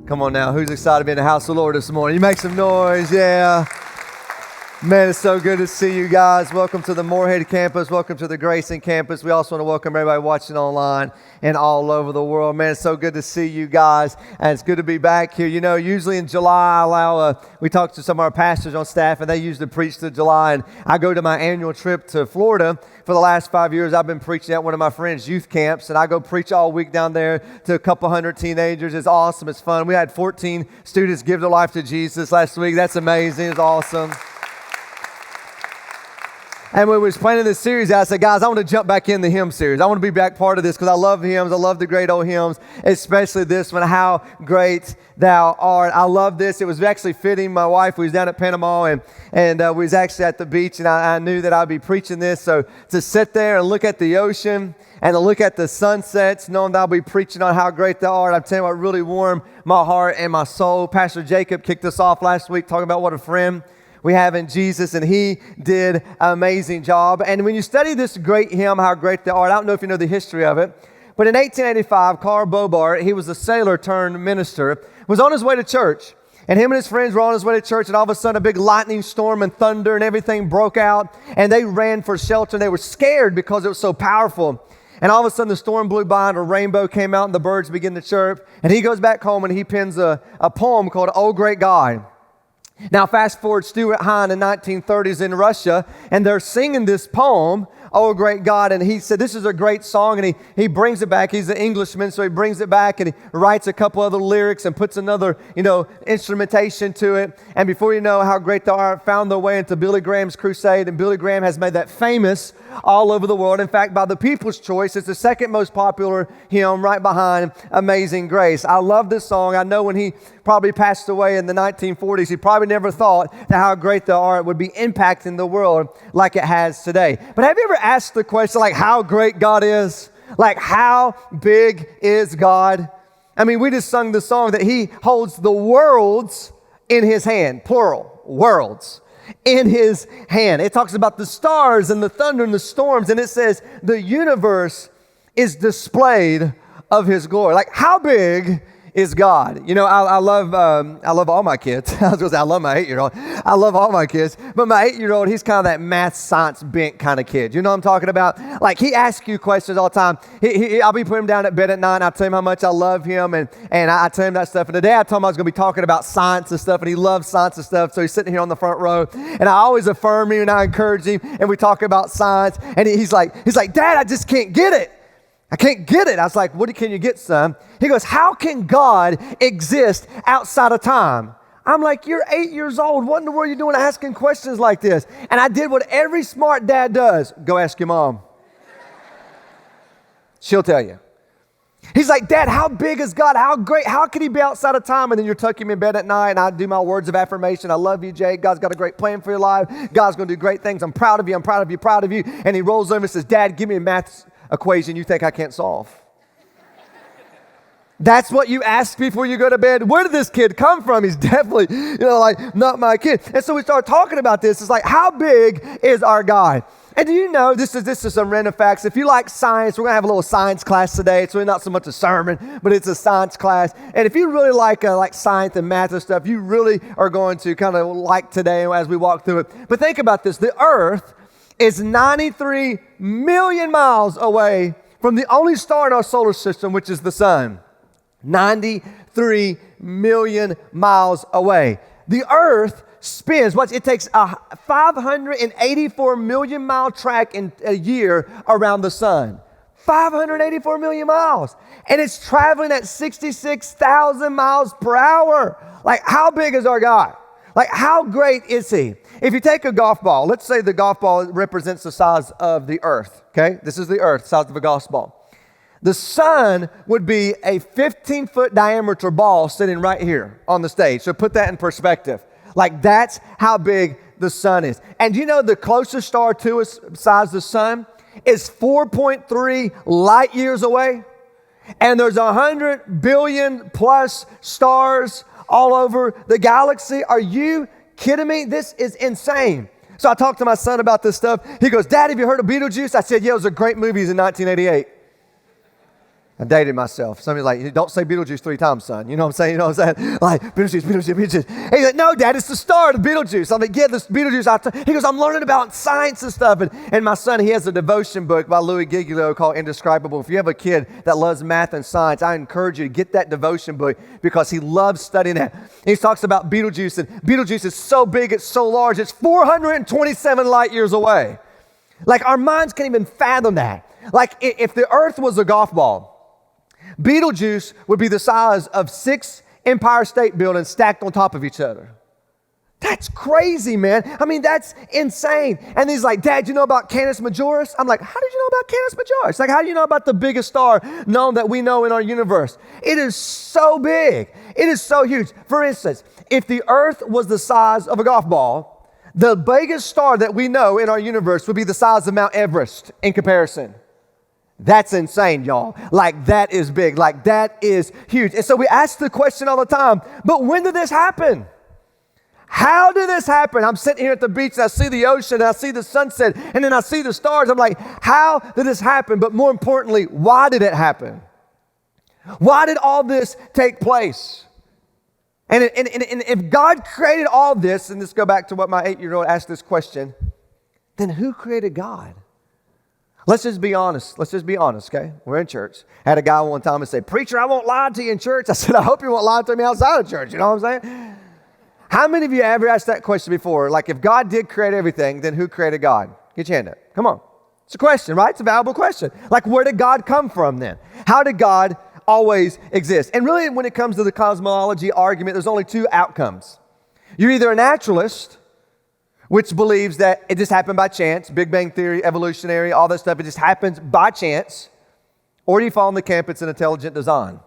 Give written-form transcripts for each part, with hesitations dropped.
Come on now, who's excited to be in the house of the Lord this morning? You make some noise, yeah. Man, it's so good to see you guys. Welcome to the Moorhead campus. Welcome to the Grayson campus. We also want to welcome everybody watching online and all over the world. Man, it's so good to see you guys, and it's good to be back here. You know, usually in July, we talk to some of our pastors on staff, and they usually preach to July, and I go to my annual trip to Florida. For the last 5 years, I've been preaching at one of my friends' youth camps, and I go preach all week down there to a couple hundred teenagers. It's awesome. It's fun. We had 14 students give their life to Jesus last week. That's amazing. It's awesome. And when we was planning this series, I said, guys, I want to jump back in the hymn series. I want to be back part of this because I love hymns. I love the great old hymns, especially this one, How Great Thou Art. I love this. It was actually fitting. My wife was down at Panama, and we was actually at the beach, and I knew that I'd be preaching this. So to sit there and look at the ocean and to look at the sunsets, knowing that I'll be preaching on how great thou art, I'm telling you what really warmed my heart and my soul. Pastor Jacob kicked us off last week talking about what a friend we have in Jesus, and he did an amazing job. And when you study this great hymn, How Great Thou Art, I don't know if you know the history of it, but in 1885, Carl Bobart, he was a sailor turned minister, was on his way to church. And him and his friends were on his way to church, and all of a sudden a big lightning storm and thunder and everything broke out, and they ran for shelter, and they were scared because it was so powerful. And all of a sudden the storm blew by, and a rainbow came out, and the birds began to chirp. And he goes back home, and he pens a poem called Oh Great God. Now, fast forward Stuart Hine in the 1930s in Russia, and they're singing this poem, Oh Great God, and he said, this is a great song, and he brings it back. He's an Englishman, so he brings it back, and he writes a couple other lyrics and puts another, instrumentation to it. And before you know, How Great Thou Art found their way into Billy Graham's crusade, and Billy Graham has made that famous all over the world. In fact, by the People's Choice, it's the second most popular hymn right behind Amazing Grace. I love this song. I know when he probably passed away in the 1940s, he probably never thought that How Great Thou Art would be impacting the world like it has today. But have you ever asked the question, like, how great God is? Like, how big is God? I mean, we just sung the song that he holds the worlds in his hand, plural, worlds in his hand. It talks about the stars and the thunder and the storms, and it says the universe is displayed of his glory. Like, how big is God? You know, I love all my kids. I was going to say I love my 8-year-old. I love all my kids, but my 8-year-old, he's kind of that math, science bent kind of kid. You know what I'm talking about? Like, he asks you questions all the time. I'll be putting him down at bed at night, and I'll tell him how much I love him, and I tell him that stuff. And today I told him I was going to be talking about science and stuff, and he loves science and stuff, so he's sitting here on the front row, and I always affirm him, and I encourage him, and we talk about science, and he's like, Dad, I just can't get it. I can't get it. I was like, what can you get, son? He goes, how can God exist outside of time? I'm like, you're 8 years old. What in the world are you doing asking questions like this? And I did what every smart dad does. Go ask your mom. She'll tell you. He's like, Dad, how big is God? How great? How can he be outside of time? And then you're tucking me in bed at night, and I do my words of affirmation. I love you, Jake. God's got a great plan for your life. God's going to do great things. I'm proud of you. I'm proud of you, proud of you. And he rolls over and says, Dad, give me a math equation you think I can't solve. That's what you ask before you go to bed. Where did this kid come from? He's definitely, not my kid. And so we start talking about this. It's like, how big is our God? And do you know, this is some random facts. If you like science, we're going to have a little science class today. It's really not so much a sermon, but it's a science class. And if you really like science and math and stuff, you really are going to kind of like today as we walk through it. But think about this. The earth is 93 million miles away from the only star in our solar system, which is the sun. 93 million miles away. The earth spins, it takes a 584 million mile track in a year around the sun. 584 million miles. And it's traveling at 66,000 miles per hour. Like, how big is our God? Like, how great is he? If you take a golf ball, let's say the golf ball represents the size of the earth, okay? This is the earth, the size of a golf ball. The sun would be a 15-foot diameter ball sitting right here on the stage. So put that in perspective. Like, that's how big the sun is. And you know the closest star to us besides the sun is 4.3 light years away? And there's 100 billion plus stars all over the galaxy. Are you kidding me? This is insane. So I talked to my son about this stuff. He goes, Dad, have you heard of Beetlejuice? I said, yeah, it was a great movie. It was in 1988. I dated myself. Somebody's like, don't say Beetlejuice 3 times, son. You know what I'm saying? You know what I'm saying? Like, Beetlejuice, Beetlejuice, Beetlejuice. He's like, no, Dad, it's the star of Beetlejuice. I'm like, yeah, this Beetlejuice. He goes, I'm learning about science and stuff. And my son, he has a devotion book by Louis Giglio called Indescribable. If you have a kid that loves math and science, I encourage you to get that devotion book because he loves studying that. And he talks about Beetlejuice, and Beetlejuice is so big, it's so large, it's 427 light years away. Like, our minds can't even fathom that. Like, if the earth was a golf ball, Beetlejuice would be the size of 6 Empire State Buildings stacked on top of each other. That's crazy, man. I mean, that's insane. And he's like, Dad, you know about Canis Majoris? I'm like, how did you know about Canis Majoris? Like, how do you know about the biggest star known that we know in our universe? It is so big. It is so huge. For instance, if the earth was the size of a golf ball, the biggest star that we know in our universe would be the size of Mount Everest in comparison. That's insane, y'all. Like, that is big. Like, that is huge. And so we ask the question all the time, but when did this happen? How did this happen? I'm sitting here at the beach and I see the ocean and I see the sunset and then I see the stars. I'm like, how did this happen? But more importantly, why did it happen? Why did all this take place? And if God created all this, and let's go back to what my 8-year-old asked this question, then who created God? Let's just be honest. Let's just be honest, okay? We're in church. I had a guy one time and say, preacher, I won't lie to you in church. I said, I hope you won't lie to me outside of church. You know what I'm saying? How many of you ever asked that question before? Like, if God did create everything, then who created God? Get your hand up. Come on. It's a question, right? It's a valuable question. Like, where did God come from then? How did God always exist? And really, when it comes to the cosmology argument, there's only 2 outcomes. You're either a naturalist, which believes that it just happened by chance, Big Bang Theory, evolutionary, all that stuff, it just happens by chance, or you fall in the camp, it's an intelligent design,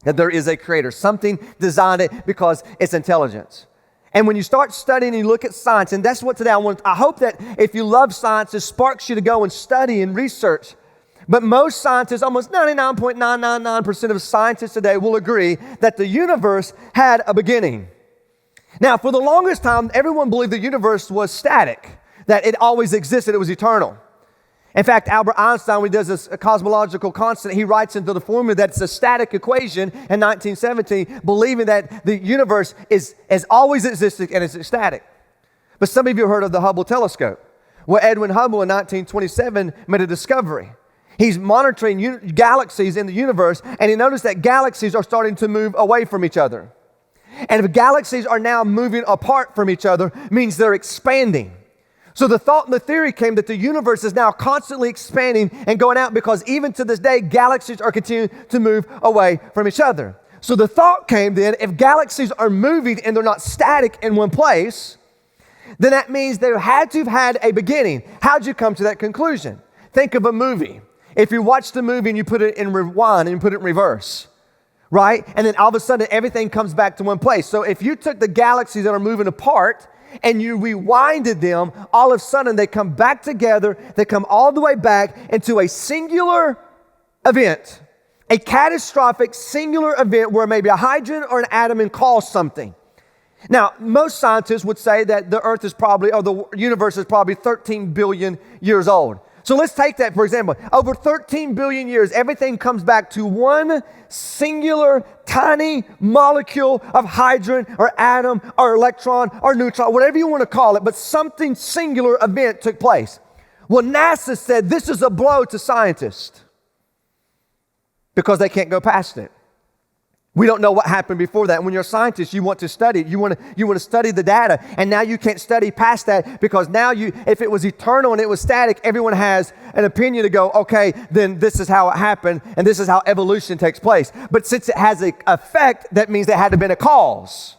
that there is a creator. Something designed it because it's intelligence. And when you start studying and you look at science, and that's what today I hope that if you love science, it sparks you to go and study and research. But most scientists, almost 99.999% of scientists today will agree that the universe had a beginning. Now, for the longest time, everyone believed the universe was static, that it always existed, it was eternal. In fact, Albert Einstein, when he does this cosmological constant, he writes into the formula that it's a static equation in 1917, believing that the universe has always existed and is static. But some of you have heard of the Hubble Telescope, where Edwin Hubble in 1927 made a discovery. He's monitoring galaxies in the universe, and he noticed that galaxies are starting to move away from each other. And if galaxies are now moving apart from each other, means they're expanding. So the thought and the theory came that the universe is now constantly expanding and going out because even to this day, galaxies are continuing to move away from each other. So the thought came then, if galaxies are moving and they're not static in one place, then that means they had to have had a beginning. How'd you come to that conclusion? Think of a movie. If you watch the movie and you put it in rewind and you put it in reverse, right? And then all of a sudden, everything comes back to one place. So if you took the galaxies that are moving apart and you rewinded them, all of a sudden they come back together. They come all the way back into a singular event, a catastrophic singular event where maybe a hydrogen or an atom cause something. Now, most scientists would say that the earth is probably, or the universe is probably 13 billion years old. So let's take that, for example. Over 13 billion years, everything comes back to one singular, tiny molecule of hydrogen or atom or electron or neutron, whatever you want to call it, but something singular event took place. Well, NASA said this is a blow to scientists because they can't go past it. We don't know what happened before that. When you're a scientist, you want to study it. You want to study the data. And now you can't study past that because now if it was eternal and it was static, everyone has an opinion to go, okay, then this is how it happened and this is how evolution takes place. But since it has an effect, that means there had to have been a cause.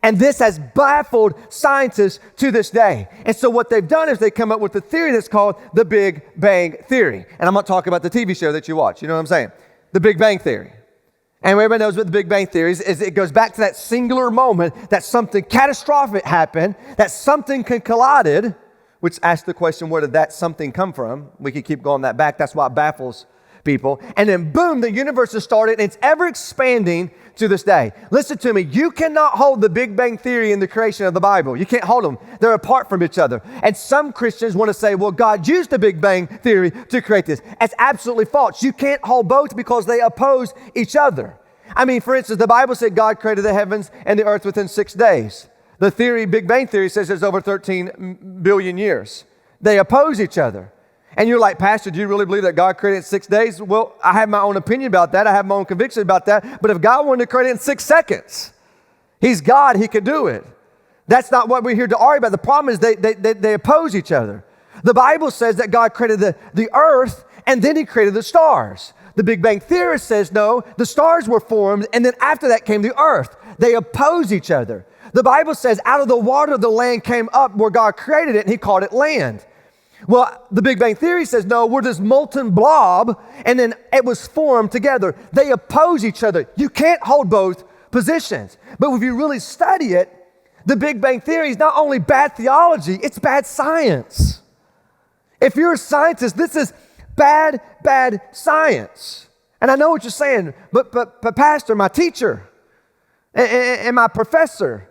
And this has baffled scientists to this day. And so what they've done is they come up with a theory that's called the Big Bang Theory. And I'm not talking about the TV show that you watch. You know what I'm saying? The Big Bang Theory. And everybody knows what the Big Bang Theory is it goes back to that singular moment that something catastrophic happened, that something collided, which asks the question, where did that something come from? We could keep going that back. That's why it baffles people. And then boom, the universe has started, and it's ever expanding to this day. Listen to me. You cannot hold the Big Bang Theory and the creation of the Bible. You can't hold them. They're apart from each other. And some Christians want to say, well, God used the Big Bang Theory to create this. That's absolutely false. You can't hold both because they oppose each other. I mean, for instance, the Bible said God created the heavens and the earth within 6 days. The theory, Big Bang Theory, says it's over 13 billion years. They oppose each other. And you're like, Pastor, do you really believe that God created it in 6 days? Well, I have my own opinion about that. I have my own conviction about that. But if God wanted to create it in 6 seconds, He's God, He could do it. That's not what we're here to argue about. The problem is they oppose each other. The Bible says that God created the earth and then He created the stars. The Big Bang Theorist says, no, the stars were formed and then after that came the earth. They oppose each other. The Bible says out of the water the land came up where God created it and He called it land. Well, the Big Bang Theory says, no, we're this molten blob and then it was formed together. They oppose each other. You can't hold both positions. But if you really study it, the Big Bang Theory is not only bad theology, it's bad science. If you're a scientist, this is bad science. And I know what you're saying, but Pastor, my teacher and my professor,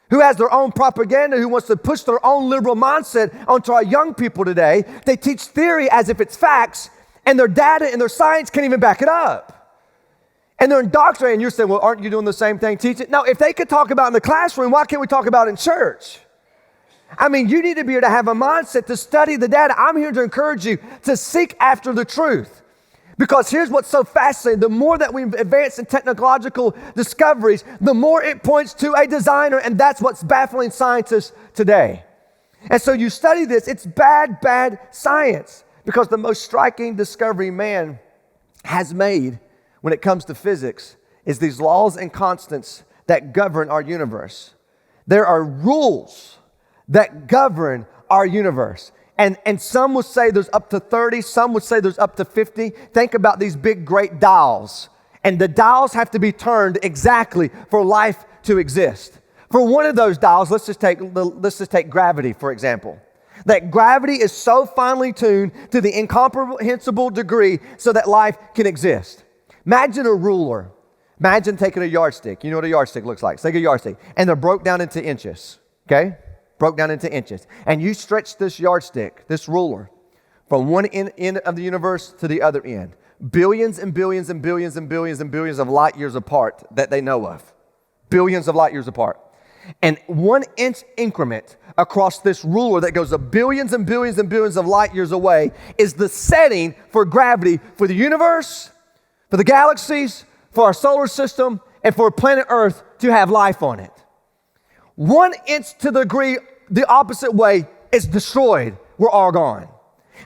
who has their own propaganda, who wants to push their own liberal mindset onto our young people today, they teach theory as if it's facts, and their data and their science can't even back it up. And they're indoctrinating. You're saying, well, aren't you doing the same thing, teaching? No, if they could talk about it in the classroom, why can't we talk about it in church? I mean, you need to be able to have a mindset to study the data. I'm here to encourage you to seek after the truth. Because here's what's so fascinating. The more that we advance in technological discoveries, the more it points to a designer, and that's what's baffling scientists today. And so you study this, it's bad science. Because the most striking discovery man has made when it comes to physics is these laws and constants that govern our universe. There are rules that govern our universe. And some would say there's up to 30, some would say there's up to 50. Think about these big, great dials. And the dials have to be turned exactly for life to exist. For one of those dials, let's just take gravity, for example. That gravity is so finely tuned to the incomprehensible degree so that life can exist. Imagine a ruler. Imagine taking a yardstick. You know what a yardstick looks like. Take a yardstick. And they're broke down into inches, okay? Broke down into inches. And you stretch this yardstick, this ruler, from one end of the universe to the other end. Billions and billions and billions and billions and billions of light years apart that they know of. Billions of light years apart. And 1 inch increment across this ruler that goes a billions and billions and billions of light years away is the setting for gravity for the universe, for the galaxies, for our solar system, and for planet Earth to have life on it. 1 inch to the degree the opposite way is destroyed. We're all gone.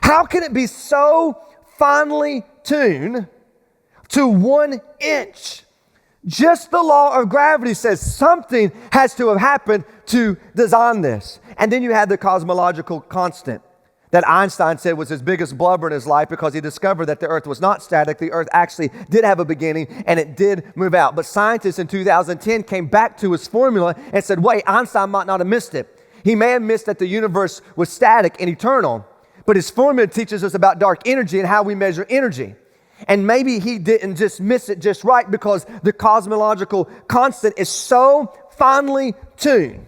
How can it be so finely tuned to 1 inch? Just the law of gravity says something has to have happened to design this. And then you had the cosmological constant that Einstein said was his biggest blubber in his life because he discovered that the earth was not static. The earth actually did have a beginning and it did move out. But scientists in 2010 came back to his formula and said, wait, Einstein might not have missed it. He may have missed that the universe was static and eternal, but his formula teaches us about dark energy and how we measure energy. And maybe he didn't just miss it just right because the cosmological constant is so finely tuned.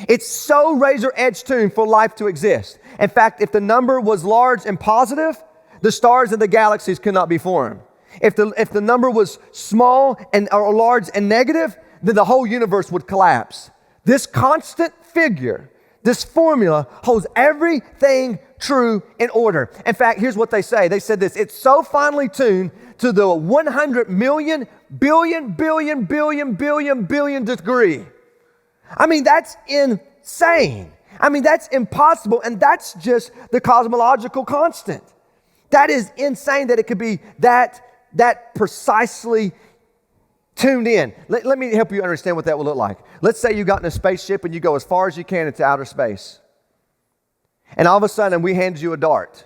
It's so razor-edge tuned for life to exist. In fact, if the number was large and positive, the stars and the galaxies could not be formed. If the number was small and or large and negative, then the whole universe would collapse. This constant figure, this formula, holds everything true in order. In fact, here's what they say. They said this: it's so finely tuned to the 100 million billion degree. I mean, that's insane. I mean, that's impossible, and that's just the cosmological constant. That is insane that it could be that precisely tuned in. Let me help you understand what that will look like. Let's say you got in a spaceship and you go as far as you can into outer space. And all of a sudden, we hand you a dart.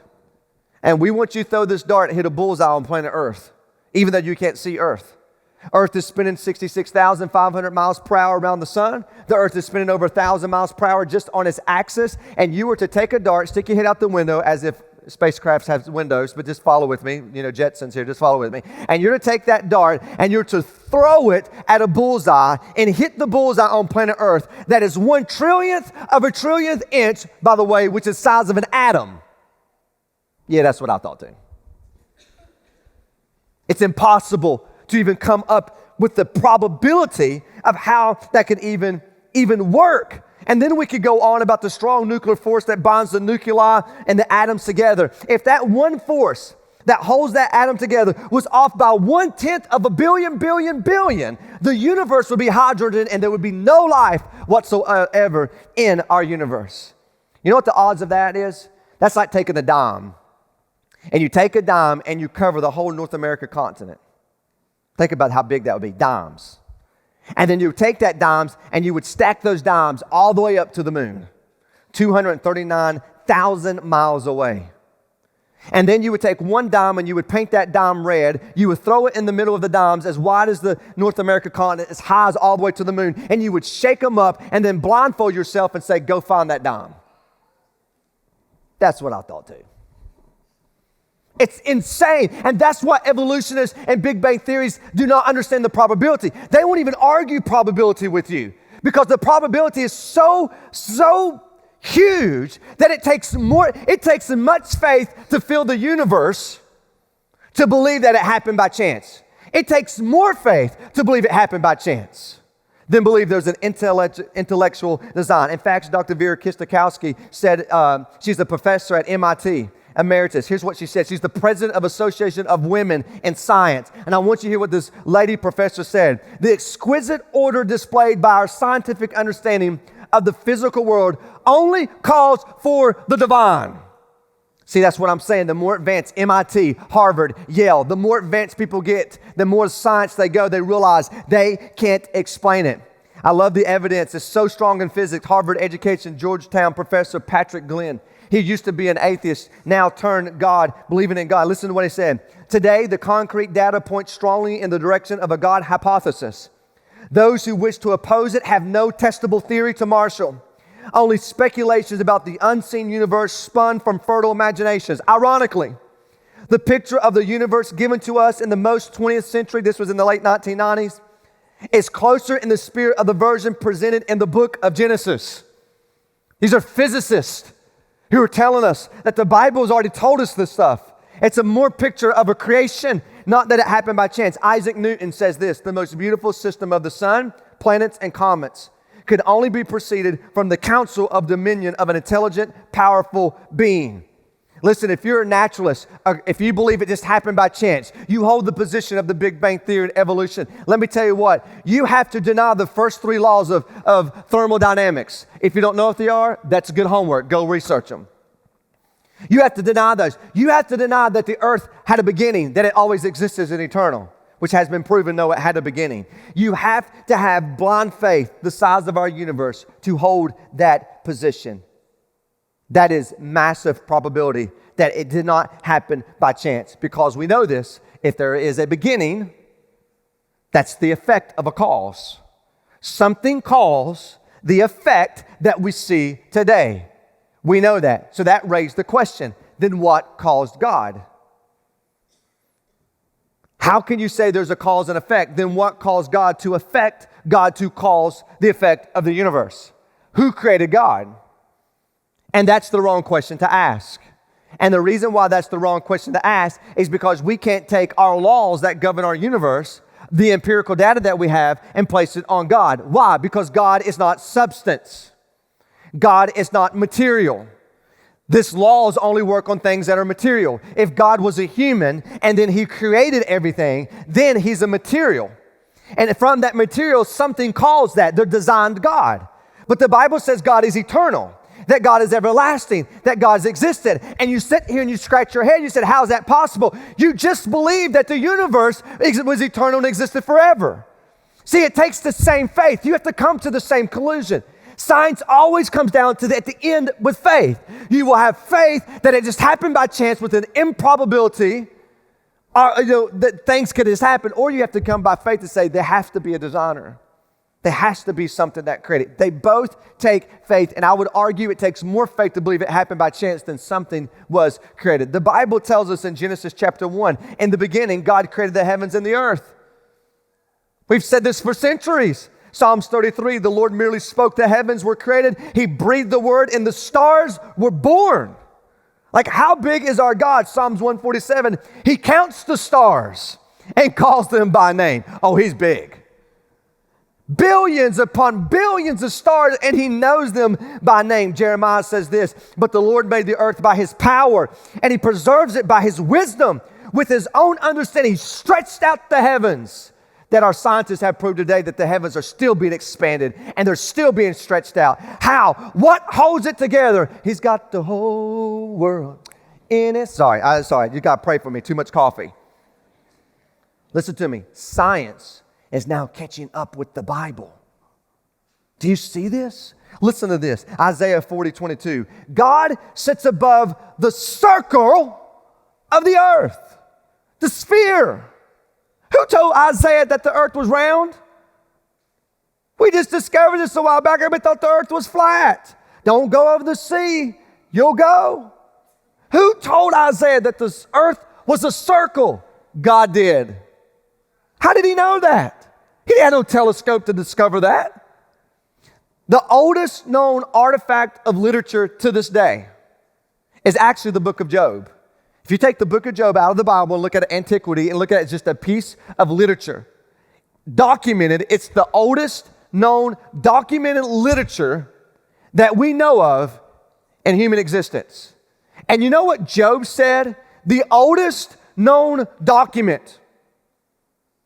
And we want you to throw this dart and hit a bullseye on planet Earth, even though you can't see Earth. Earth is spinning 66,500 miles per hour around the sun. The Earth is spinning over 1,000 miles per hour just on its axis. And you were to take a dart, stick your head out the window as if spacecrafts have windows, but just follow with me. Jetsons here, just follow with me. And you're to take that dart and you're to throw it at a bullseye and hit the bullseye on planet Earth that is 1/1,000,000th of a trillionth inch, by the way, which is the size of an atom. Yeah, that's what I thought too. It's impossible to even come up with the probability of how that could even work. And then we could go on about the strong nuclear force that binds the nuclei and the atoms together. If that one force that holds that atom together was off by 1/10 of a billion, the universe would be hydrogen and there would be no life whatsoever in our universe. You know what the odds of that is? That's like taking a dime. And you take a dime and you cover the whole North America continent. Think about how big that would be, dimes. And then you would take that dimes and you would stack those dimes all the way up to the moon, 239,000 miles away. And then you would take one dime and you would paint that dime red. You would throw it in the middle of the dimes as wide as the North America continent, as high as all the way to the moon. And you would shake them up and then blindfold yourself and say, go find that dime. That's what I thought too. It's insane. And that's why evolutionists and Big Bang theories do not understand the probability. They won't even argue probability with you because the probability is so huge that it takes much faith to fill the universe to believe that it happened by chance. It takes more faith to believe it happened by chance than believe there's an intellectual design. In fact, Dr. Vera Kistakowski said, she's a professor at MIT. Emeritus. Here's what she said. She's the president of Association of Women in Science. And I want you to hear what this lady professor said. The exquisite order displayed by our scientific understanding of the physical world only calls for the divine. See, that's what I'm saying. The more advanced MIT, Harvard, Yale, the more advanced people get, the more science they go, they realize they can't explain it. I love the evidence. It's so strong in physics. Harvard education, Georgetown professor Patrick Glenn. He used to be an atheist, now turned God, believing in God. Listen to what he said. Today, the concrete data points strongly in the direction of a God hypothesis. Those who wish to oppose it have no testable theory to marshal. Only speculations about the unseen universe spun from fertile imaginations. Ironically, the picture of the universe given to us in the most 20th century, this was in the late 1990s, is closer in the spirit of the version presented in the book of Genesis. These are physicists who are telling us that the Bible has already told us this stuff. It's a more picture of a creation, not that it happened by chance. Isaac Newton says this, the most beautiful system of the sun, planets, and comets could only be proceeded from the counsel of dominion of an intelligent, powerful being. Listen, if you're a naturalist, or if you believe it just happened by chance, you hold the position of the Big Bang Theory and evolution. Let me tell you what, you have to deny the first three laws of thermodynamics. If you don't know what they are, that's good homework. Go research them. You have to deny those. You have to deny that the earth had a beginning, that it always existed and eternal, which has been proven, no, it had a beginning. You have to have blind faith, the size of our universe, to hold that position. That is massive probability that it did not happen by chance, because we know this, if there is a beginning, that's the effect of a cause. Something caused the effect that we see today. We know that. So that raised the question, then what caused God? How can you say there's a cause and effect? Then what caused God to affect God to cause the effect of the universe? Who created God? And that's the wrong question to ask. And the reason why that's the wrong question to ask is because we can't take our laws that govern our universe, the empirical data that we have, and place it on God. Why? Because God is not substance. God is not material. This laws only work on things that are material. If God was a human and then he created everything, then he's a material. And from that material, something caused that. They're designed God. But the Bible says God is eternal, that God is everlasting, that God's existed. And you sit here and you scratch your head. You said, how is that possible? You just believe that the universe was eternal and existed forever. See, it takes the same faith. You have to come to the same conclusion. Science always comes down to at the end with faith. You will have faith that it just happened by chance with an improbability, or, that things could just happen. Or you have to come by faith to say there has to be a designer. There has to be something that created. They both take faith, and I would argue it takes more faith to believe it happened by chance than something was created. The Bible tells us in Genesis chapter 1, in the beginning, God created the heavens and the earth. We've said this for centuries. Psalms 33, the Lord merely spoke, the heavens were created. He breathed the word, and the stars were born. Like, how big is our God? Psalms 147, He counts the stars and calls them by name. Oh, He's big. Billions upon billions of stars, and He knows them by name. Jeremiah says this, but the Lord made the earth by His power, and He preserves it by His wisdom. With His own understanding, He stretched out the heavens. That our scientists have proved today that the heavens are still being expanded and they're still being stretched out. How? What holds it together? He's got the whole world in it. Sorry, you got to pray for me. Too much coffee. Listen to me. Science is now catching up with the Bible. Do you see this? Listen to this. Isaiah 40:22. God sits above the circle of the earth, the sphere. Who told Isaiah that the earth was round? We just discovered this a while back. Everybody thought the earth was flat. Don't go over the sea. You'll go. Who told Isaiah that the earth was a circle? God did. How did He know that? He had no telescope to discover that. The oldest known artifact of literature to this day is actually the book of Job. If you take the book of Job out of the Bible and look at antiquity and look at it as just a piece of literature, documented, it's the oldest known documented literature that we know of in human existence. And you know what Job said? The oldest known document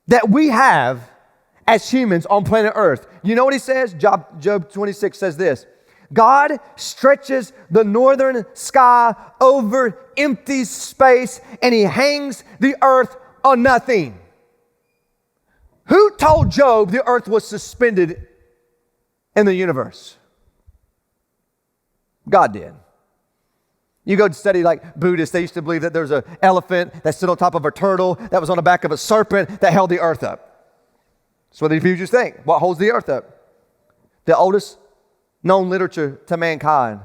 that we have as humans on planet Earth. You know what he says? Job 26 says this. God stretches the northern sky over empty space, and He hangs the earth on nothing. Who told Job the earth was suspended in the universe? God did. You go to study like Buddhists, they used to believe that there's an elephant that stood on top of a turtle that was on the back of a serpent that held the earth up. That's what the Jews think. What holds the earth up? The oldest known literature to mankind.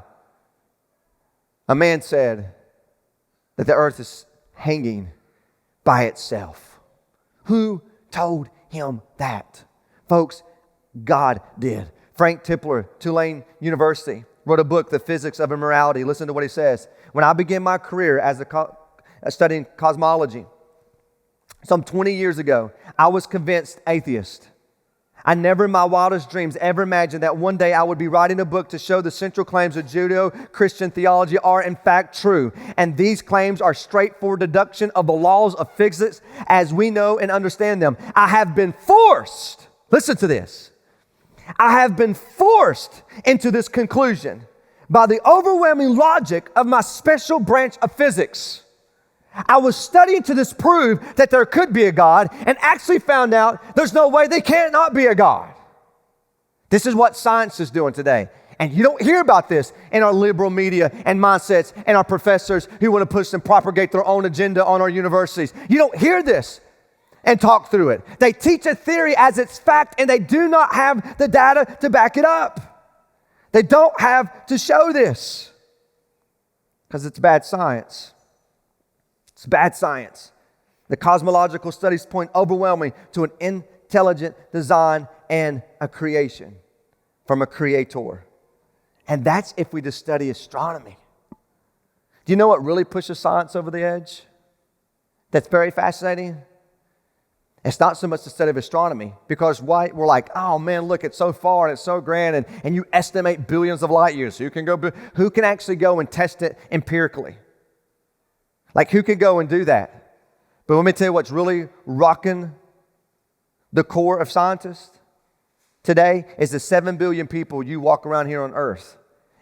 A man said that the earth is hanging by itself. Who told him that? Folks, God did. Frank Tipler, Tulane University, wrote a book, The Physics of Immorality. Listen to what he says. When I began my career as studying cosmology, some 20 years ago, I was convinced atheist. I never in my wildest dreams ever imagined that one day I would be writing a book to show the central claims of Judeo-Christian theology are in fact true. And these claims are straightforward deduction of the laws of physics as we know and understand them. I have been forced, listen to this, I have been forced into this conclusion by the overwhelming logic of my special branch of physics. I was studying to disprove that there could be a God and actually found out there's no way there cannot be a God. This is what science is doing today. And you don't hear about this in our liberal media and mindsets and our professors who want to push and propagate their own agenda on our universities. You don't hear this and talk through it. They teach a theory as its fact and they do not have the data to back it up. They don't have to show this because it's bad science. It's bad science. The cosmological studies point overwhelmingly to an intelligent design and a creation from a creator. And that's if we just study astronomy. Do you know what really pushes science over the edge? That's very fascinating. It's not so much the study of astronomy, because we're like, oh man, look, it's so far and it's so grand, and you estimate billions of light years. Who can actually go and test it empirically? Like, who can go and do that? But let me tell you what's really rocking the core of scientists today is the 7 billion people you walk around here on earth.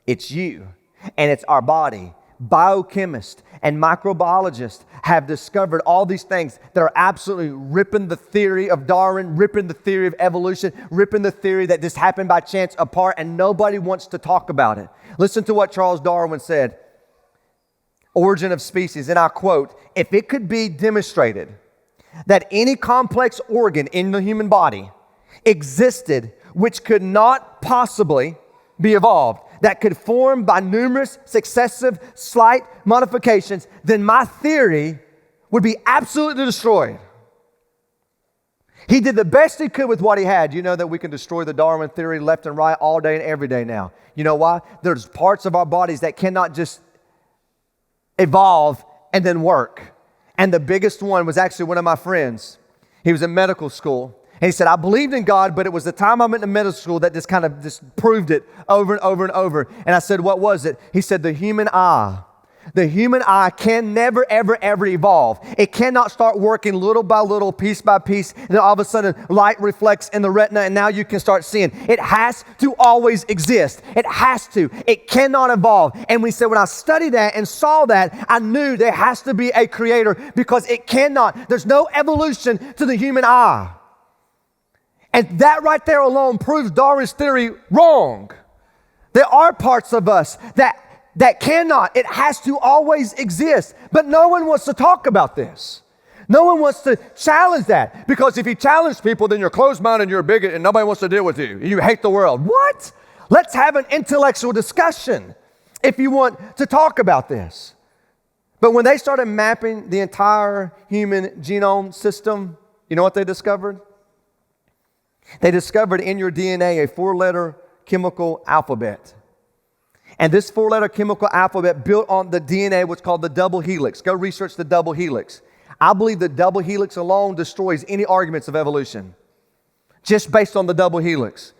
It's you, and it's our body. Biochemists and microbiologists have discovered all these things that are absolutely ripping the theory of Darwin, ripping the theory of evolution, ripping the theory that this happened by chance apart, and nobody wants to talk about it. Listen to what Charles Darwin said. Origin of Species, and I quote, "If it could be demonstrated that any complex organ in the human body existed which could not possibly be evolved, that could form by numerous successive slight modifications, then my theory would be absolutely destroyed. He did the best he could with what he had. You know that we can destroy the Darwin theory left and right all day and every day now. You know why? There's parts of our bodies that cannot just evolve and then work. And the biggest one was actually one of my friends. He was in medical school. And he said, I believed in God, but it was the time I went to medical school that just kind of just proved it over and over and over. And I said, what was it? He said, the human eye. The human eye can never, ever, ever evolve. It cannot start working little by little, piece by piece, and then all of a sudden light reflects in the retina and now you can start seeing. It has to always exist. It has to. It cannot evolve. And we said, when I studied that and saw that, I knew there has to be a creator because it cannot. There's no evolution to the human eye. And that right there alone proves Darwin's theory wrong. There are parts of us that cannot. It has to always exist. But no one wants to talk about this. No one wants to challenge that. Because if you challenge people, then you're closed-minded and you're a bigot and nobody wants to deal with you. You hate the world. What? Let's have an intellectual discussion if you want to talk about this. But when they started mapping the entire human genome system, you know what they discovered? They discovered in your DNA a 4-letter chemical alphabet. And this 4-letter chemical alphabet built on the DNA, what's called the double helix. Go research the double helix. I believe the double helix alone destroys any arguments of evolution, just based on the double helix.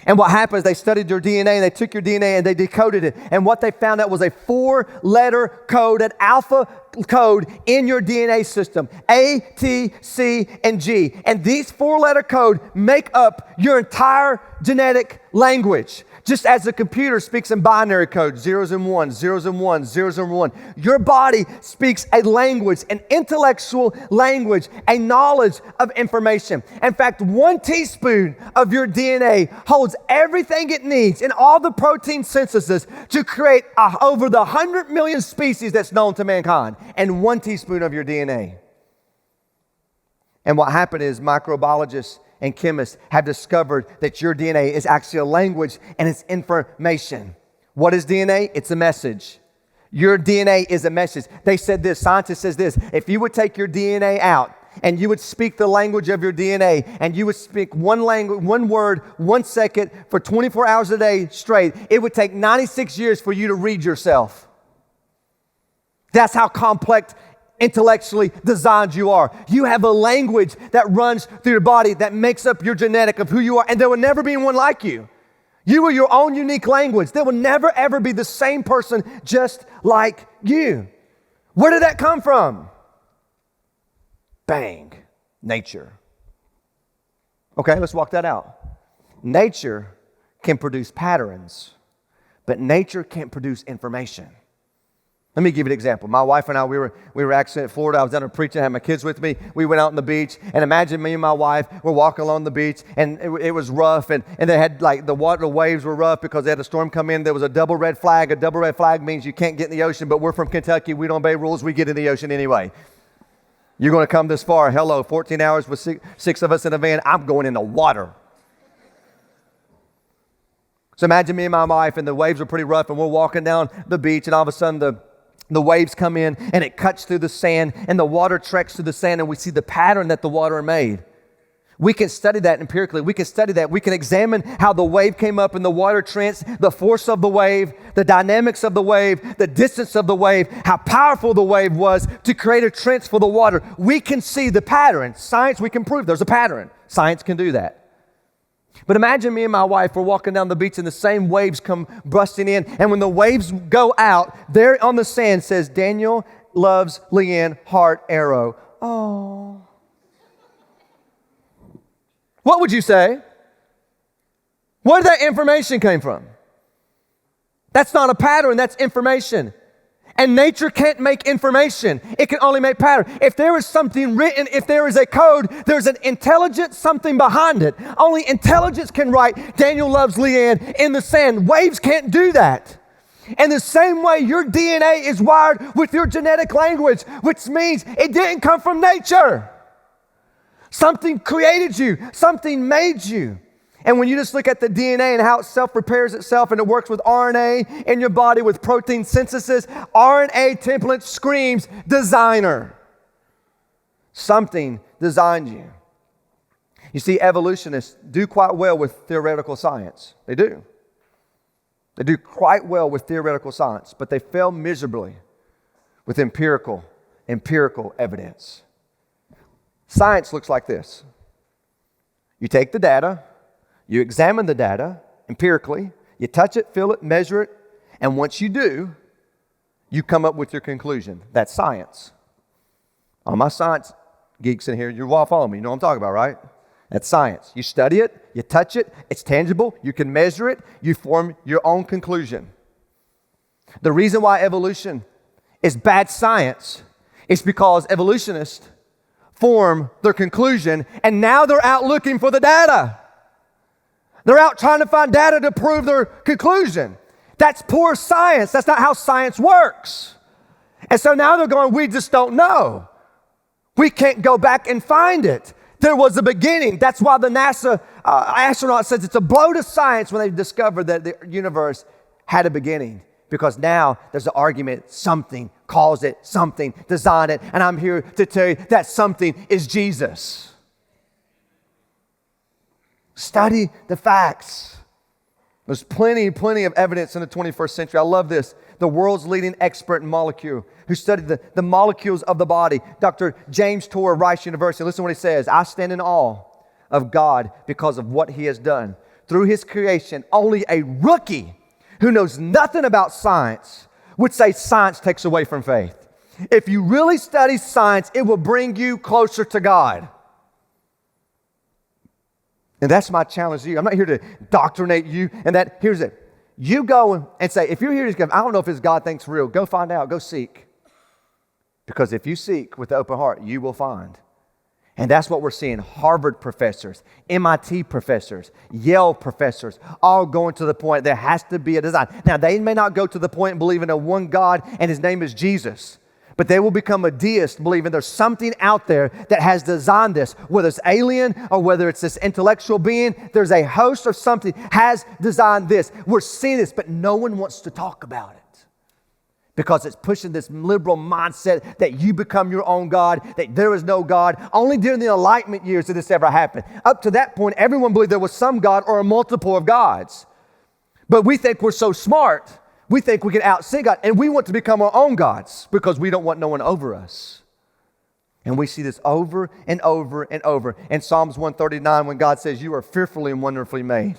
And what happens, they studied your DNA and they took your DNA and they decoded it. And what they found out was a 4-letter code, an alpha code in your DNA system, A, T, C, and G. And these 4-letter code make up your entire genetic language. Just as the computer speaks in binary code, zeros and ones, zeros and ones, zeros and one. Your body speaks a language, an intellectual language, a knowledge of information. In fact, 1 teaspoon of your DNA holds everything it needs in all the protein synthesis to create over the 100 million species that's known to mankind. And 1 teaspoon of your DNA. And what happened is microbiologists and chemists have discovered that your DNA is actually a language and it's information. What is DNA? It's a message. Your DNA is a message. They said this, scientists says this, if you would take your DNA out and you would speak the language of your DNA and you would speak one language, one word, 1 second for 24 hours a day straight, it would take 96 years for you to read yourself. That's how complex intellectually designed you are. You have a language that runs through your body that makes up your genetic of who you are, and there will never be one like you. You are your own unique language. There will never ever be the same person just like you. Where did that come from? Bang. Nature. Okay, let's walk that out. Nature can produce patterns, but nature can't produce information. Let me give you an example. My wife and I, we were actually in Florida. I was down there preaching. I had my kids with me. We went out on the beach. And imagine me and my wife were walking along the beach. And it was rough. And they had like the waves were rough because they had a storm come in. There was a double red flag. A double red flag means you can't get in the ocean. But we're from Kentucky. We don't obey rules. We get in the ocean anyway. You're going to come this far. Hello, 14 hours with six of us in a van. I'm going in the water. So imagine me and my wife, and the waves are pretty rough. And we're walking down the beach. And all of a sudden, the waves come in and it cuts through the sand and the water treks through the sand and we see the pattern that the water made. We can study that empirically. We can study that. We can examine how the wave came up in the water trench, the force of the wave, the dynamics of the wave, the distance of the wave, how powerful the wave was to create a trench for the water. We can see the pattern. Science, we can prove there's a pattern. Science can do that. But imagine me and my wife, we're walking down the beach and the same waves come busting in. And when the waves go out, there on the sand says, Daniel loves Leanne, heart, arrow. Oh. What would you say? Where did that information came from? That's not a pattern, that's information. And nature can't make information. It can only make pattern. If there is something written, if there is a code, there's an intelligent something behind it. Only intelligence can write, Daniel loves Leanne in the sand. Waves can't do that. And the same way your DNA is wired with your genetic language, which means it didn't come from nature. Something created you. Something made you. And when you just look at the DNA and how it self-repairs itself and it works with RNA in your body with protein synthesis, RNA template screams designer. Something designed you. You see, evolutionists do quite well with theoretical science. They do. They do quite well with theoretical science, but they fail miserably with empirical evidence. Science looks like this. You take the data, you examine the data empirically, you touch it, feel it, measure it, and once you do, you come up with your conclusion. That's science. All my science geeks in here, you're all following me. You know what I'm talking about, right? That's science. You study it, you touch it, it's tangible, you can measure it, you form your own conclusion. The reason why evolution is bad science is because evolutionists form their conclusion and now they're out looking for the data. They're out trying to find data to prove their conclusion. That's poor science. That's not how science works. And so now they're going, we just don't know. We can't go back and find it. There was a beginning. That's why the NASA astronaut says it's a blow to science when they discovered that the universe had a beginning. Because now there's an argument, something caused it, something designed it, and I'm here to tell you that something is Jesus. Study the facts. There's plenty of evidence in the 21st century. I love this. The world's leading expert in molecule who studied the molecules of the body, Dr. James Tour, Rice University. Listen to what he says. I stand in awe of God because of what he has done. Through his creation, only a rookie who knows nothing about science would say science takes away from faith. If you really study science, it will bring you closer to God. And that's my challenge to you. I'm not here to doctrinate you. And here's it. You go and say, if you're here to go, I don't know if this God thing's real. Go find out. Go seek. Because if you seek with the open heart, you will find. And that's what we're seeing. Harvard professors, MIT professors, Yale professors, all going to the point there has to be a design. Now, they may not go to the point and believe in a one God and his name is Jesus. But they will become a deist, believing there's something out there that has designed this. Whether it's alien or whether it's this intellectual being, there's a host of something has designed this. We're seeing this, but no one wants to talk about it. Because it's pushing this liberal mindset that you become your own God, that there is no God. Only during the Enlightenment years did this ever happen. Up to that point, everyone believed there was some God or a multiple of gods. But we think we're so smart, we think we can out-sin God, and we want to become our own gods because we don't want no one over us. And we see this over and over and over. In Psalms 139, when God says, you are fearfully and wonderfully made.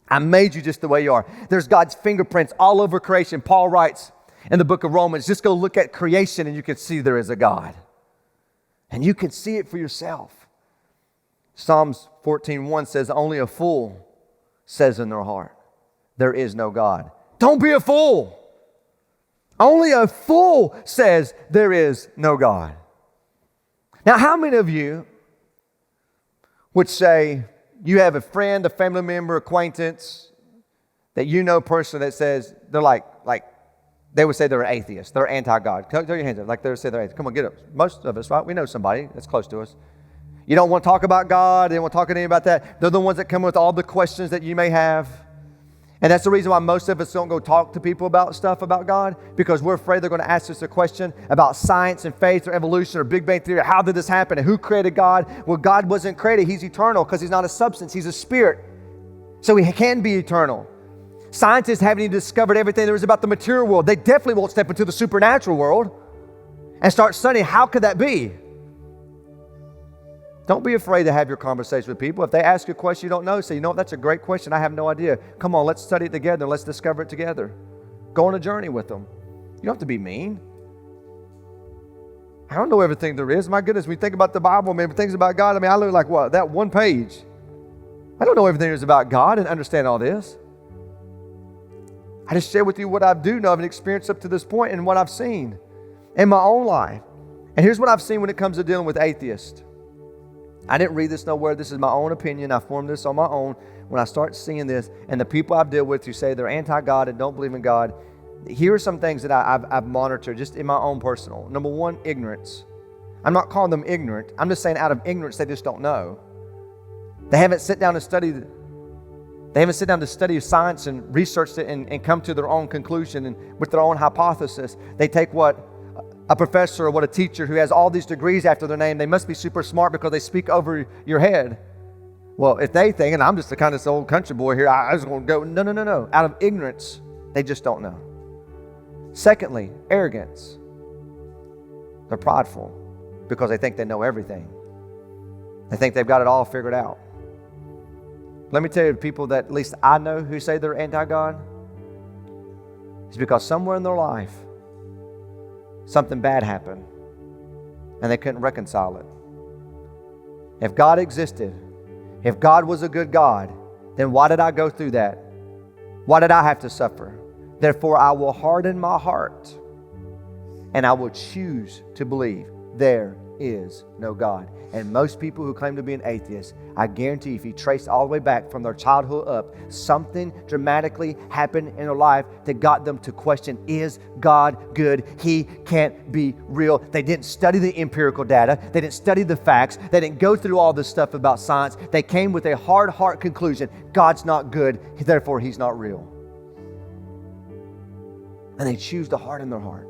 I made you just the way you are. There's God's fingerprints all over creation. Paul writes in the book of Romans, just go look at creation and you can see there is a God. And you can see it for yourself. Psalms 14:1 says, only a fool says in their heart, there is no God. Don't be a fool. Only a fool says there is no God. Now, how many of you would say you have a friend, a family member, acquaintance that you know personally that says they're like they would say they're atheists, they're anti-God? Throw your hands up, like they would say they're atheists. Come on, get up. Most of us, right? We know somebody that's close to us. You don't want to talk about God. They don't want to talk to anybody about that. They're the ones that come with all the questions that you may have. And that's the reason why most of us don't go talk to people about stuff about God, because we're afraid they're going to ask us a question about science and faith or evolution or Big Bang Theory. How did this happen? And who created God? Well, God wasn't created. He's eternal because he's not a substance. He's a spirit. So he can be eternal. Scientists haven't even discovered everything there is about the material world. They definitely won't step into the supernatural world and start studying how could that be. Don't be afraid to have your conversation with people. If they ask you a question you don't know, say, you know what, that's a great question. I have no idea. Come on, let's study it together. Let's discover it together. Go on a journey with them. You don't have to be mean. I don't know everything there is. My goodness, when you think about the Bible, man, things about God, I mean, I look like what? That one page. I don't know everything there is about God and understand all this. I just share with you what I do know and experienced up to this point and what I've seen in my own life. And here's what I've seen when it comes to dealing with atheists. I didn't read this nowhere. This is my own opinion. I formed this on my own. When I start seeing this, and the people I've dealt with who say they're anti-God and don't believe in God, here are some things that I've monitored just in my own personal. Number one, ignorance. I'm not calling them ignorant. I'm just saying out of ignorance, they just don't know. They haven't sat down and studied They haven't sit down to study science and researched it and come to their own conclusion and with their own hypothesis. They take what a professor or what a teacher who has all these degrees after their name, they must be super smart because they speak over your head. Well, if they think, and I'm just a kind of this old country boy here, I just want to go, no. Out of ignorance, they just don't know. Secondly, arrogance. They're prideful because they think they know everything. They think they've got it all figured out. Let me tell you, the people that at least I know who say they're anti-God, it's because somewhere in their life, something bad happened and they couldn't reconcile it. If God existed, if God was a good God, then why did I go through that? Why did I have to suffer? Therefore, I will harden my heart and I will choose to believe there is no God. And most people who claim to be an atheist, I guarantee if you trace all the way back from their childhood up, something dramatically happened in their life that got them to question, is God good? He can't be real. They didn't study the empirical data. They didn't study the facts. They didn't go through all this stuff about science. They came with a hard heart conclusion. God's not good, therefore He's not real. And they choose to harden their heart.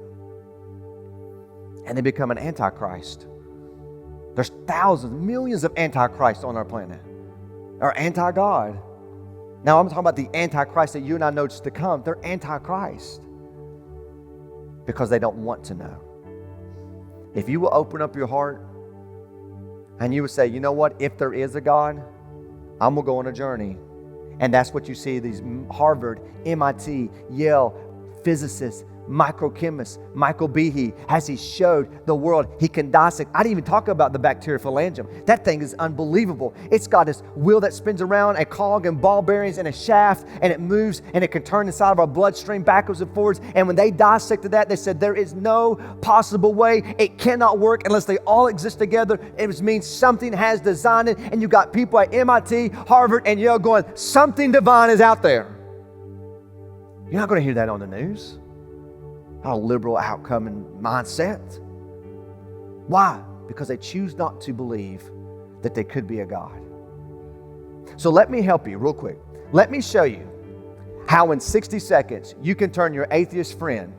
And they become an antichrist. There's thousands, millions of antichrists on our planet, or anti-God. Now I'm talking about the antichrist that you and I know to come. They're antichrist because they don't want to know. If you will open up your heart and you would say, you know what, if there is a God, I'm going to go on a journey. And that's what you see these Harvard, MIT, Yale physicists, microchemist Michael Behe, as he showed the world he can dissect. I didn't even talk about the bacteriophalangium. That thing is unbelievable. It's got this wheel that spins around, a cog and ball bearings and a shaft, and it moves and it can turn inside of our bloodstream backwards and forwards. And when they dissected that, they said there is no possible way. It cannot work unless they all exist together. It means something has designed it. And you got people at MIT, Harvard, and Yale going, something divine is out there. You're not going to hear that on the news. Not a liberal outcome and mindset. Why? Because they choose not to believe that there could be a God. So let me help you real quick. Let me show you how in 60 seconds you can turn your atheist friend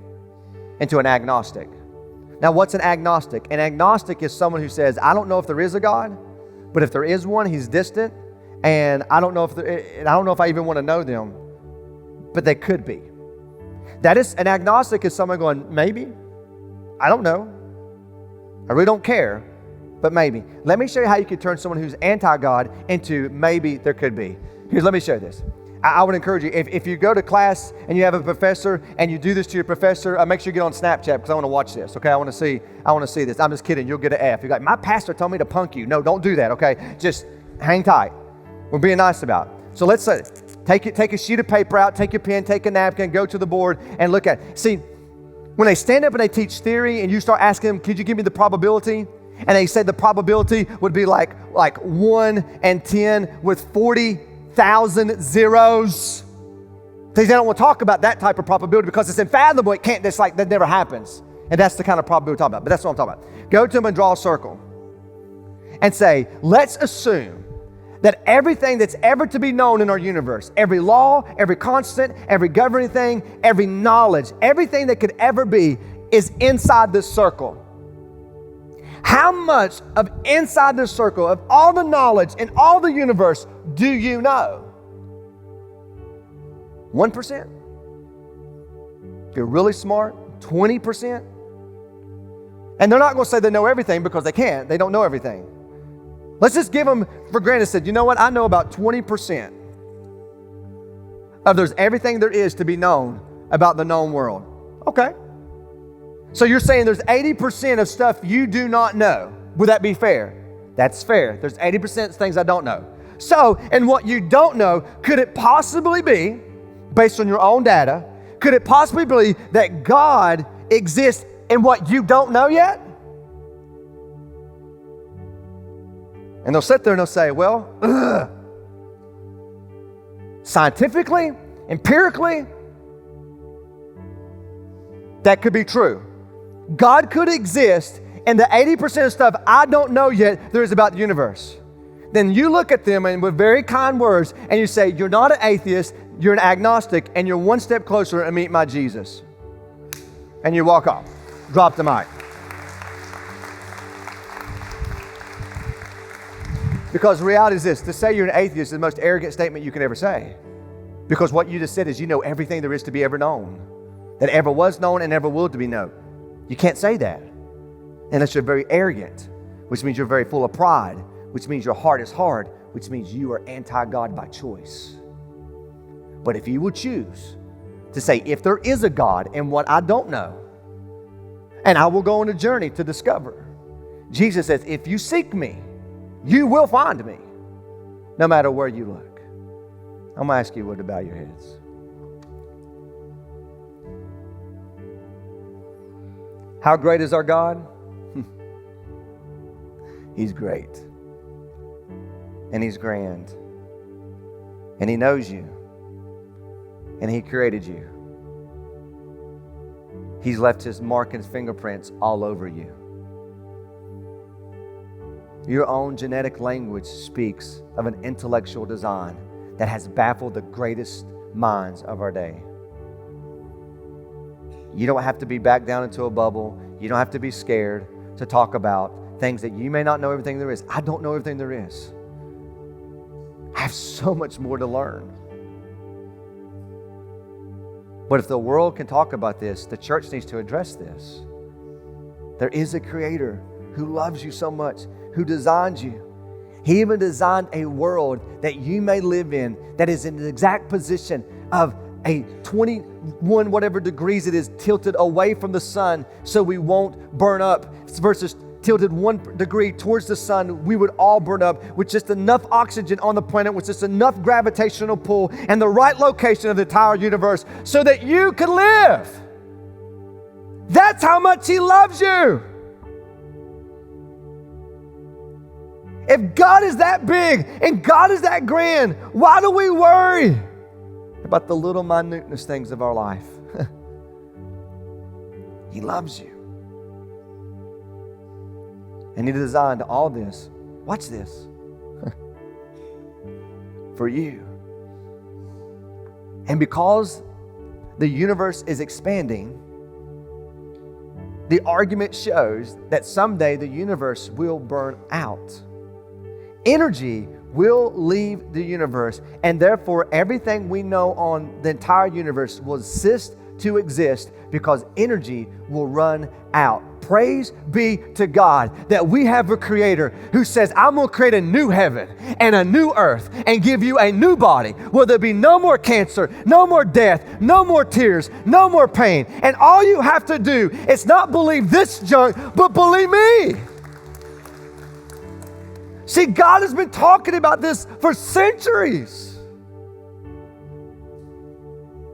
into an agnostic. Now, what's an agnostic? An agnostic is someone who says, I don't know if there is a God, but if there is one, He's distant, and I don't know if I even want to know them, but they could be. That is, an agnostic is someone going, maybe, I don't know, I really don't care, but maybe. Let me show you how you can turn someone who's anti-God into maybe there could be. Let me show you this. I would encourage you, if you go to class and you have a professor and you do this to your professor, make sure you get on Snapchat because I want to watch this, okay? I want to see this. I'm just kidding. You'll get an F. You're like, my pastor told me to punk you. No, don't do that, okay? Just hang tight. We're being nice about it. So let's say, take a sheet of paper out, take your pen, take a napkin, go to the board and look at it. See, when they stand up and they teach theory and you start asking them, could you give me the probability? And they say the probability would be like 1 and 10 with 40,000 zeros. They don't want to talk about that type of probability because it's unfathomable. It can't, that's like, that never happens. And that's the kind of probability we're talking about. But that's what I'm talking about. Go to them and draw a circle and say, let's assume that everything that's ever to be known in our universe, every law, every constant, every governing thing, every knowledge, everything that could ever be is inside this circle. How much of inside this circle, of all the knowledge in all the universe, do you know? 1%? If you're really smart, 20%? And they're not going to say they know everything because they can't. They don't know everything. Let's just give them for granted, said, you know what? I know about 20% of there's everything there is to be known about the known world. Okay. So you're saying there's 80% of stuff you do not know. Would that be fair? That's fair. There's 80% of things I don't know. So, and what you don't know, could it possibly be, based on your own data, could it possibly be that God exists in what you don't know yet? And they'll sit there and they'll say, well, scientifically, empirically, that could be true. God could exist in the 80% of stuff I don't know yet there is about the universe. then you look at them and with very kind words and you say, you're not an atheist, you're an agnostic, and you're one step closer to meet my Jesus. And you walk off. Drop the mic. Because the reality is this, to say you're an atheist is the most arrogant statement you can ever say. Because what you just said is you know everything there is to be ever known, that ever was known and ever will to be known. You can't say that unless you're very arrogant, which means you're very full of pride, which means your heart is hard, which means you are anti-God by choice. But if you will choose to say, if there is a God and what I don't know, and I will go on a journey to discover. Jesus says, if you seek me, you will find me, no matter where you look. I'm going to ask you to bow your heads. How great is our God? He's great. And He's grand. And He knows you. And He created you. He's left His mark and His fingerprints all over you. Your own genetic language speaks of an intellectual design that has baffled the greatest minds of our day. You don't have to be backed down into a bubble. You don't have to be scared to talk about things that you may not know everything there is. I don't know everything there is. I have so much more to learn. But if the world can talk about this, the church needs to address this. There is a Creator who loves you so much, who designed you. He even designed a world that you may live in that is in the exact position of a 21 whatever degrees it is tilted away from the sun so we won't burn up, versus tilted 1 degree towards the sun, we would all burn up with just enough oxygen on the planet, with just enough gravitational pull and the right location of the entire universe so that you can live. That's how much He loves you. If God is that big and God is that grand, why do we worry about the little minuteness things of our life? He loves you. And He designed all this, watch this, for you. And because the universe is expanding, the argument shows that someday the universe will burn out. Energy will leave the universe, and therefore everything we know on the entire universe will cease to exist because energy will run out. Praise be to God that we have a Creator who says, I'm going to create a new heaven and a new earth and give you a new body where there'll be no more cancer, no more death, no more tears, no more pain. And all you have to do is not believe this junk, but believe me. See, God has been talking about this for centuries.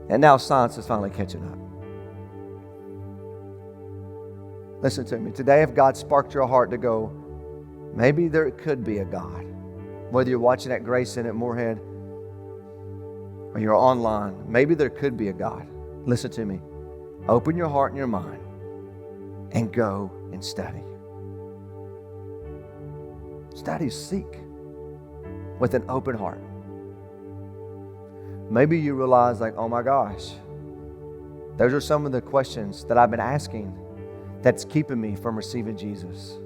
And now science is finally catching up. Listen to me. Today, if God sparked your heart to go, maybe there could be a God. Whether you're watching at Grace Inn at Moorhead or you're online, maybe there could be a God. Listen to me. Open your heart and your mind and go and study. Study, seek with an open heart. Maybe you realize, like, oh my gosh, those are some of the questions that I've been asking that's keeping me from receiving Jesus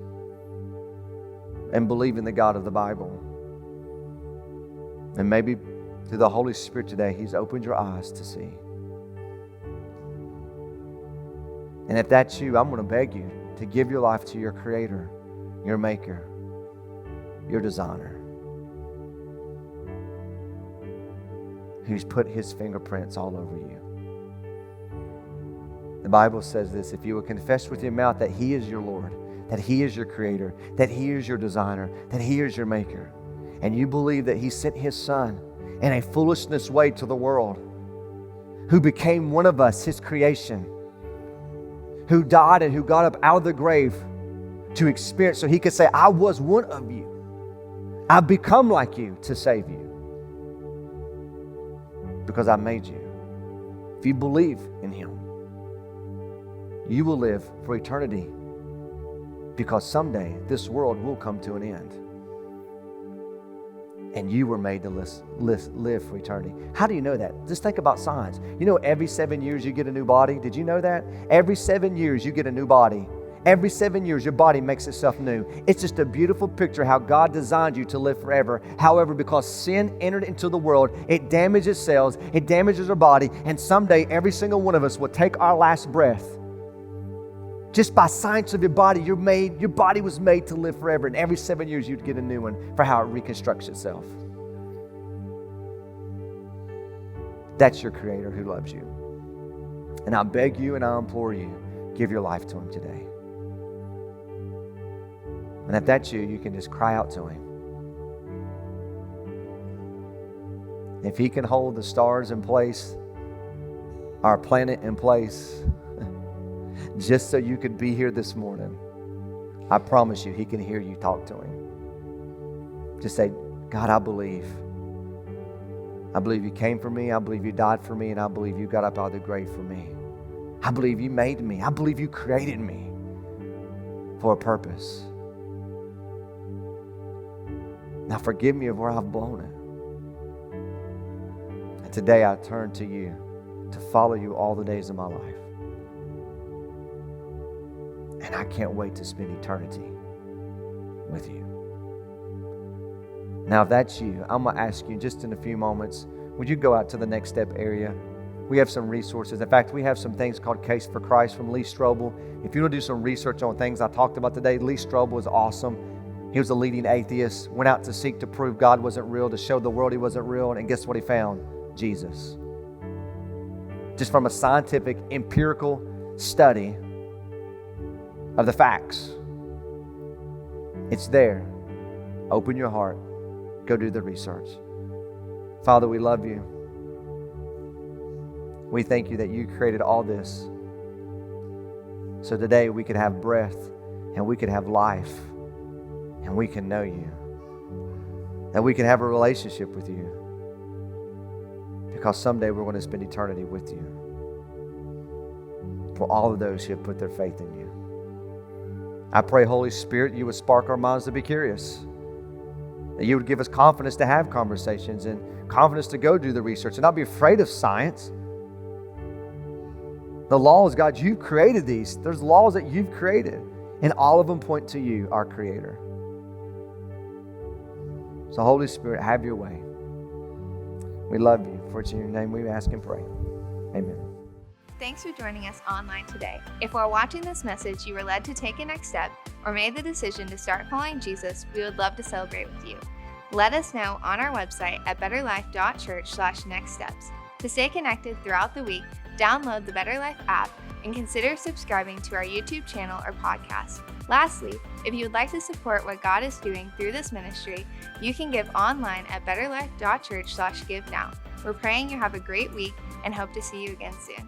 and believing the God of the Bible. And maybe through the Holy Spirit today, He's opened your eyes to see. And if that's you, I'm going to beg you to give your life to your Creator, your Maker, your Designer, who's put His fingerprints all over you. The Bible says this: if you will confess with your mouth that He is your Lord, that He is your Creator, that He is your Designer, that He is your Maker, and you believe that He sent His Son in a foolishness way to the world, who became one of us, His creation, who died and who got up out of the grave to experience, so He could say, I was one of you. I've become like you to save you because I made you. If you believe in Him, you will live for eternity, because someday this world will come to an end. And you were made to live for eternity. How do you know that? Just think about science. You know, every 7 years you get a new body. Did you know that? Every 7 years you get a new body. Every 7 years your body makes itself new. It's just a beautiful picture how God designed you to live forever. However, because sin entered into the world, it damages cells, it damages our body, and someday every single one of us will take our last breath. Just by science of your body, your body was made to live forever. And every 7 years, you'd get a new one for how it reconstructs itself. That's your Creator who loves you. And I beg you and I implore you, give your life to Him today. And if that's you, you can just cry out to Him. If He can hold the stars in place, our planet in place, just so you could be here this morning, I promise you, He can hear you talk to Him. Just say, God, I believe. I believe You came for me. I believe You died for me. And I believe You got up out of the grave for me. I believe You made me. I believe You created me for a purpose. Now forgive me of where I've blown it. And today I turn to You to follow You all the days of my life. And I can't wait to spend eternity with You. Now, if that's you, I'm going to ask you just in a few moments, would you go out to the Next Step area? We have some resources. In fact, we have some things called Case for Christ from Lee Strobel. If you want to do some research on things I talked about today, Lee Strobel is awesome. He was a leading atheist, went out to seek to prove God wasn't real, to show the world He wasn't real, and guess what he found? Jesus. Just from a scientific, empirical study of the facts. It's there. Open your heart. Go do the research. Father, we love You. We thank You that You created all this. So today we could have breath and we could have life and we can know You. That we can have a relationship with You. Because someday we're going to spend eternity with You. For all of those who have put their faith in You. I pray, Holy Spirit, You would spark our minds to be curious. That You would give us confidence to have conversations and confidence to go do the research and not be afraid of science. The laws, God, You've created these. There's laws that You've created, and all of them point to You, our Creator. So, Holy Spirit, have Your way. We love You. For it's in Your name we ask and pray. Amen. Thanks for joining us online today. If while watching this message you were led to take a next step or made the decision to start following Jesus, we would love to celebrate with you. Let us know on our website at betterlife.church/nextsteps. To stay connected throughout the week, download the Better Life app and consider subscribing to our YouTube channel or podcast. Lastly, if you would like to support what God is doing through this ministry, you can give online at betterlife.church/give now. We're praying you have a great week and hope to see you again soon.